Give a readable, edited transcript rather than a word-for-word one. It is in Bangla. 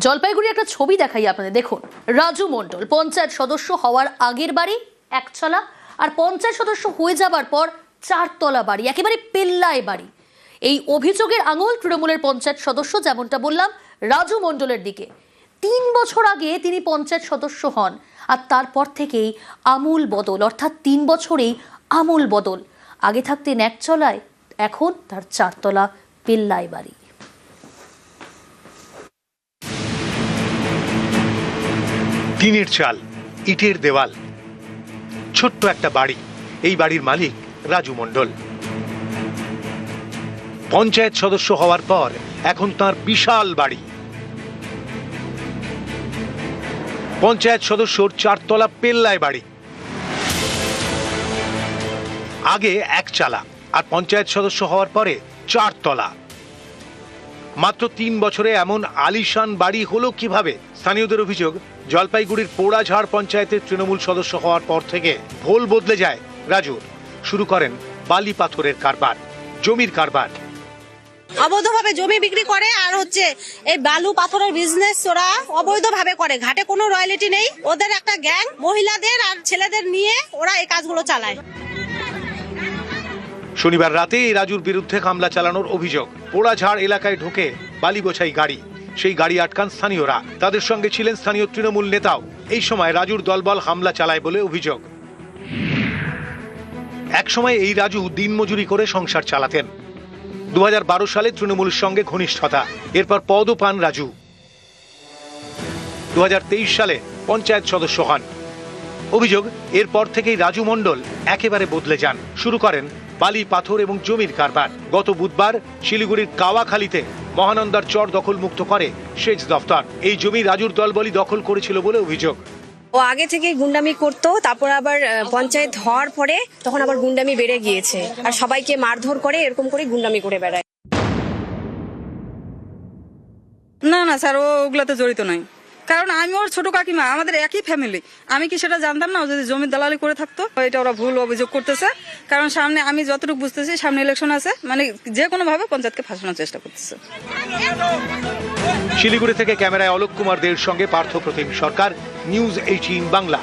জলপাইগুড়ি একটা ছবি দেখাই আপনাদের, দেখুন। রাজু মণ্ডল পঞ্চায়েত সদস্য হওয়ার আগের বাড়ি একতলা, আর পঞ্চায়েত সদস্য হয়ে যাবার পর 4 তলা বাড়ি, একেবারে পেল্লায় বাড়ি। এই অভিযোগের আঙুল তৃণমূলের পঞ্চায়েত সদস্য, যেমনটা বললাম, রাজু মণ্ডলের দিকে। 3 বছর আগে তিনি পঞ্চায়েত সদস্য হন, আর তারপর থেকেই আমূল বদল, অর্থাৎ 3 বছরেই আমূল বদল। আগে থাকতেন একতলায়, এখন তার 4 তলা পেল্লায় বাড়ি। টিনের চাল, ইটের দেওয়াল, ছোট্ট একটা বাড়ি। এই বাড়ির মালিক রাজু মণ্ডল। পঞ্চায়েত সদস্য হওয়ার পর এখন তার বিশাল বাড়ি। পঞ্চায়েত সদস্যর 4 তলা পেল্লায় বাড়ি। আগে 1 চালা, আর পঞ্চায়েত সদস্য হওয়ার পরে 4 তলা। মাত্র 3 বছরে এমন আলিশান বাড়ি হলো কিভাবে? স্থানীয়দের অভিযোগ, জলপাইগুড়ির পোড়াঝাড় পঞ্চায়েতের তৃণমূল সদস্য হওয়ার পর থেকে ভোল বদলে যায় রাজুর। শুরু করেন বালি পাথরের কারবার, জমির কারবার। অবৈধভাবে জমি বিক্রি করে, আর এই বালু পাথরের বিজনেস ওরা অবৈধভাবে করে। ঘাটে কোনো রয়্যালিটি নেই। ওদের একটা গ্যাং, মহিলাদের আর ছেলেদের নিয়ে ওরা এই কাজগুলো চালায়। শনিবার রাতে এই রাজুর বিরুদ্ধে হামলা চালানোর অভিযোগ। পোড়াঝাড় এলাকায় ঢুকে বালি বোঝাই গাড়ি, সেই গাড়ি আটকান স্থানীয়রা। তাদের সঙ্গে ছিলেন স্থানীয় তৃণমূল নেতাও। এই সময় রাজুর দলবল হামলা চালায় বলে অভিযোগ। একসময় এই রাজু দিনমজুরি করে সংসার চালাতেন। 2012 সালে তৃণমূলের সঙ্গে ঘনিষ্ঠতা, এরপর পদও পান রাজু। 2023 সালে পঞ্চায়েত সদস্য হন। অভিযোগ, এরপর থেকেই রাজু মণ্ডল একেবারে বদলে যান। শুরু করেন বালি পাথর এবং জমির কারবার। গত বুধবার শিলিগুড়ির কাওয়াখালীতে মহানন্দার চর দখল মুক্ত করে সেচ দফতর। এই জমি রাজুর দলবলই দখল করেছিল বলে অভিযোগ। ও আগে থেকে গুন্ডামি করতো, তারপর আবার পঞ্চায়েত হওয়ার পরে তখন আবার গুন্ডামি বেড়ে গিয়েছে, আর সবাইকে মারধর করে, এরকম করে গুন্ডামি করে বেড়ায়। না না স্যার, ও ওগুলাতে জড়িত নাই। কারণ আমি ওর ছোট কাকিমা, আমাদের একই ফ্যামিলি। আমি কি সেটা জানতাম না? ও যদি জমির দালালি করে থাকতো। এটা ওরা ভুল অভিযোগ করতেছে, কারণ সামনে আমি যতটুকু বুঝতেছি সামনে ইলেকশন আছে, মানে যে কোনো ভাবে পঞ্চায়েতকে ফাঁসানোর চেষ্টা করতেছে। শিলিগুড়ি থেকে ক্যামেরায় অলোক কুমার দের সঙ্গে পার্থ প্রতিম সরকার, নিউজ 18 বাংলা।